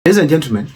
Ladies and gentlemen,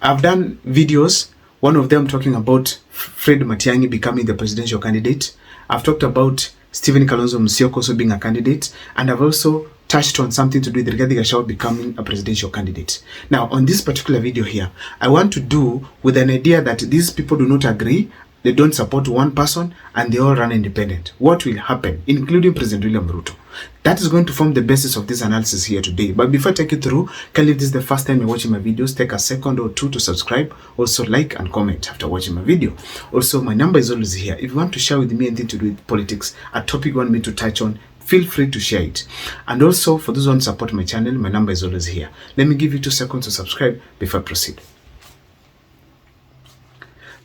I've done videos, one of them talking about Fred Matiang becoming the presidential candidate. I've talked about Stephen Kalonzo Musyoka also being a candidate, and I've also touched on something to do with Gashawa becoming a presidential candidate. Now, on this particular video here, I want to do with an idea that these people do not agree, they don't support one person, and they all run independent. What will happen, including President William Ruto? That is going to form the basis of this analysis here today. But before I take you through, kindly if this is the first time you're watching my videos, take a second or two to subscribe. Also like and comment after watching my video. Also, my number is always here. If you want to share with me anything to do with politics, a topic you want me to touch on, feel free to share it. And also, for those who want to support my channel, my number is always here. Let me give you 2 seconds to subscribe before I proceed.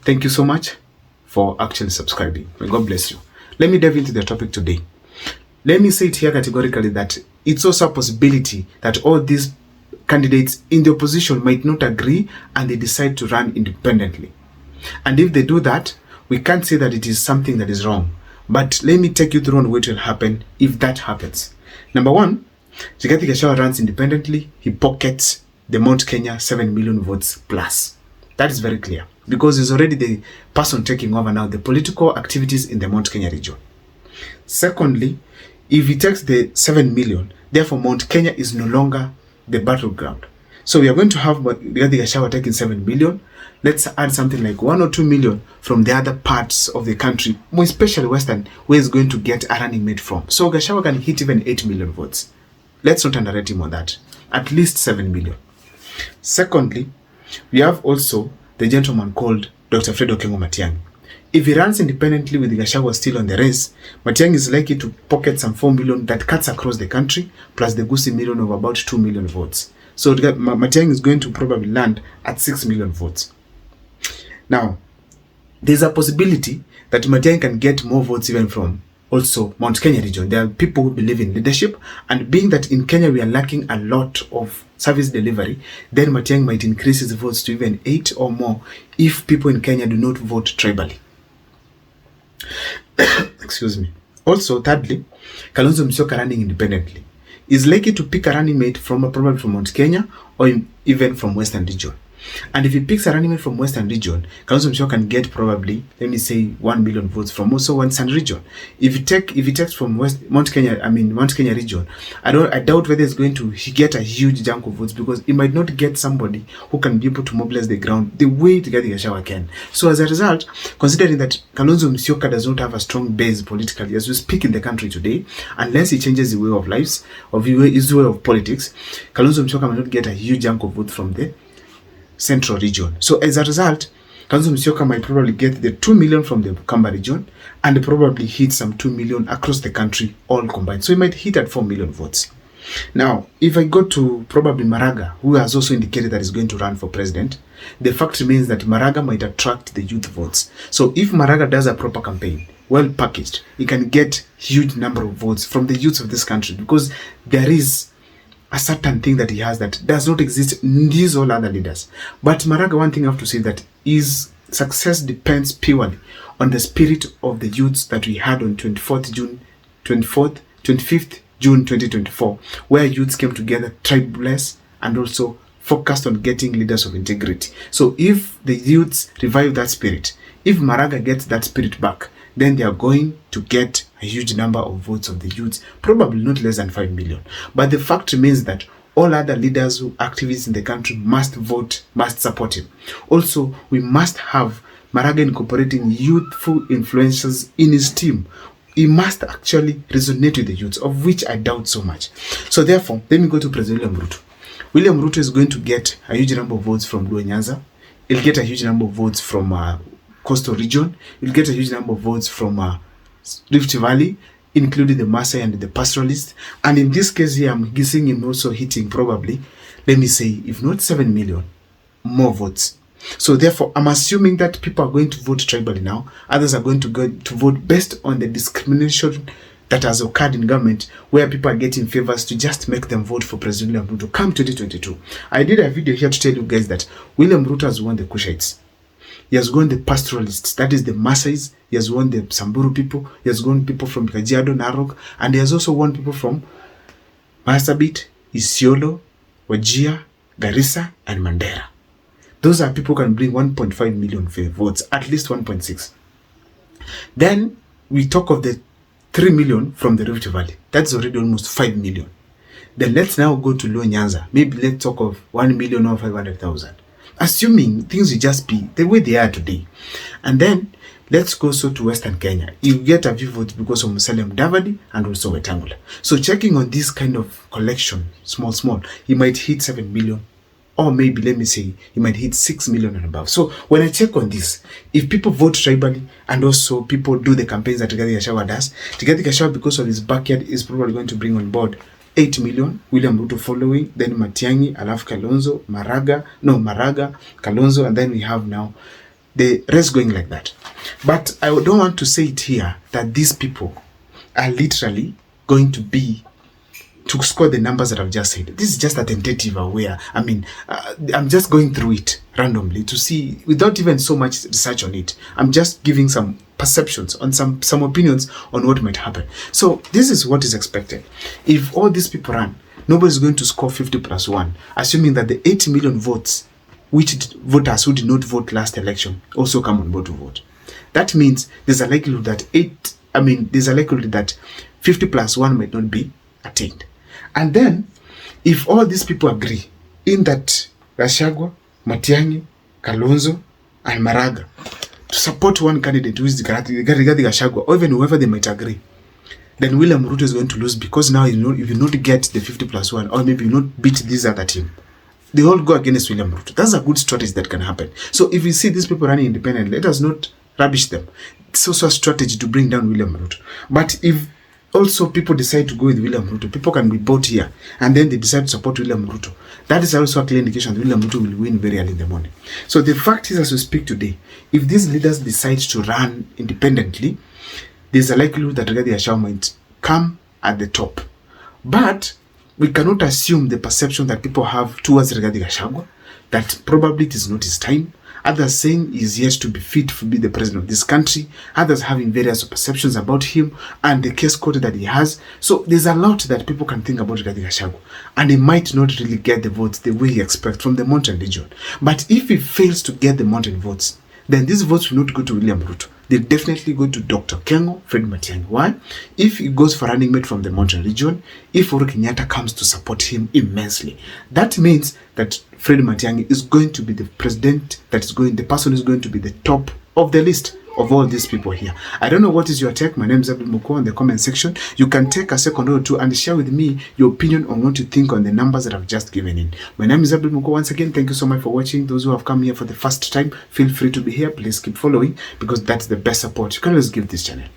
Thank you so much for actually subscribing. May God bless you. Let me dive into the topic today. Let me say it here categorically that it's also a possibility that all these candidates in the opposition might not agree and they decide to run independently. And if they do that, we can't say that it is something that is wrong. But let me take you through on what will happen if that happens. Number one, Gashawa runs independently. He pockets the Mount Kenya 7 million votes plus. That is very clear because he's already the person taking over now the political activities in the Mount Kenya region. Secondly, if he takes the 7 million, therefore Mount Kenya is no longer the battleground. So we are going to have Gashawa taking 7 million. Let's add something like 1 or 2 million from the other parts of the country, more especially Western, where he's going to get a running mate from. So Gashawa can hit even 8 million votes. Let's not underrate him on that. At least 7 million. Secondly, we have also the gentleman called Dr. Fred Matiang. If he runs independently with Gashawa still on the race, Matiang is likely to pocket some 4 million that cuts across the country, plus the Gusii million of about 2 million votes. So Matiang is going to probably land at 6 million votes. Now, there's a possibility that Matiang can get more votes even from also Mount Kenya region. There are people who believe in leadership, and being that in Kenya we are lacking a lot of service delivery, then Matiang might increase his votes to even 8 or more if people in Kenya do not vote tribally. Excuse me. Also, thirdly, Kalonzo Musyoka running independently is likely to pick a running mate from probably from Mount Kenya or even from Western region. And if he picks a running mate from Western region, Kalonzo Musyoka can get probably, let me say, 1 million votes from also Western region. If he takes from Mount Kenya region, I doubt whether he's going to get a huge chunk of votes because he might not get somebody who can be able to mobilize the ground the way Gashawa can. So as a result, considering that Kalonzo Musyoka does not have a strong base politically as we speak in the country today, unless he changes the way of lives, or his way of politics, Kalonzo Musyoka might not get a huge chunk of votes from the central region. So as a result, Kalonzo Musyoka might probably get the 2 million from the Kamba region and probably hit some 2 million across the country all combined. So he might hit at 4 million votes. Now, if I go to probably Maraga, who has also indicated that he's going to run for president, the fact remains that Maraga might attract the youth votes. So if Maraga does a proper campaign, well packaged, he can get huge number of votes from the youth of this country because there is a certain thing that he has that does not exist in these all other leaders. But Maraga, one thing I have to say that his success depends purely on the spirit of the youths that we had on 25th June 2024, where youths came together, tribeless, and also focused on getting leaders of integrity. So if the youths revive that spirit, if Maraga gets that spirit back, then they are going to get a huge number of votes of the youths, probably not less than 5 million. But the fact remains that all other leaders who activists in the country must vote, must support him. Also, we must have Maraga incorporating youthful influencers in his team. He must actually resonate with the youths, of which I doubt so much. So therefore, let me go to President William Ruto. William Ruto is going to get a huge number of votes from Luo Nyanza. He'll get a huge number of votes from Coastal region. You'll get a huge number of votes from Rift Valley, including the Maasai and the pastoralists. And in this case here, I'm guessing him also hitting probably, let me say, if not 7 million, more votes. So therefore, I'm assuming that people are going to vote tribally now. Others are going to go to vote based on the discrimination that has occurred in government, where people are getting favors to just make them vote for President William Ruto come 2022. I did a video here to tell you guys that William Ruto has won the Kushites. He has won the pastoralists, that is the Maasais. He has won the Samburu people. He has won people from Kajiado, Narok. And he has also won people from Marsabit, Isiolo, Wajir, Garissa, and Mandera. Those are people who can bring 1.5 million votes, at least 1.6. Then we talk of the 3 million from the Rift Valley. That's already almost 5 million. Then let's now go to Luo Nyanza. Maybe let's talk of 1 million or 500,000. Assuming things will just be the way they are today. And then let's go so to Western Kenya. You get a few votes because of Musalia Mudavadi and also Wetangula. So checking on this kind of collection, small, he might hit 7 million. Or maybe, let me say, he might hit 6 million and above. So when I check on this, if people vote tribally and also people do the campaigns that Rigathi Gashawa does, Rigathi Gashawa, because of his backyard, is probably going to bring on board 8 million, William Ruto following, then Matiang, Alaf Kalonzo, Maraga, Kalonzo, and then we have now the rest going like that. But I don't want to say it here that these people are literally going to be to score the numbers that I've just said. This is just a tentative aware. I mean, I'm just going through it randomly to see, without even so much research on it. I'm just giving some perceptions on some opinions on what might happen. So this is what is expected. If all these people run, nobody's going to score 50 plus 1, assuming that the 80 million votes, which voters who did not vote last election, also come on board to vote. That means there's a likelihood that 50 plus 1 might not be attained. And then, if all these people agree in that Gachagua, Matiang, Kalonzo, and Maraga to support one candidate who is Rigathi Gachagua, or even whoever they might agree, then William Ruto is going to lose, because now if you not get the 50 plus 1, or maybe you not beat this other team, they all go against William Ruto. That's a good strategy that can happen. So if you see these people running independently, let us not rubbish them. It's also a strategy to bring down William Ruto. But if also people decide to go with William Ruto, people can be bought here, and then they decide to support William Ruto. That is also a clear indication that William Ruto will win very early in the morning. So the fact is, as we speak today, if these leaders decide to run independently, there's a likelihood that Rigathi Gashawa might come at the top. But we cannot assume the perception that people have towards Rigathi Gashawa, that probably it is not his time. Others saying he is yet to be fit to be the president of this country. Others having various perceptions about him and the case code that he has. So there's a lot that people can think about Rigathi Gashawa, and he might not really get the votes the way he expects from the mountain region. But if he fails to get the mountain votes, then these votes will not go to William Ruto. They definitely go to Dr. Kengo, Fred Matiang. Why? If he goes for running mate from the mountain region, if Uhuru Kenyatta comes to support him immensely, that means that Fred Matiang is going to be the president the person who's going to be the top of the list of all these people here. I don't know what is your take. My name is Abdul Moko in the comment section. You can take a second or two and share with me your opinion on what you think on the numbers that I've just given in. My name is Abdul Moko. Once again, thank you so much for watching. Those who have come here for the first time, feel free to be here. Please keep following, because that's the best support you can always give this channel.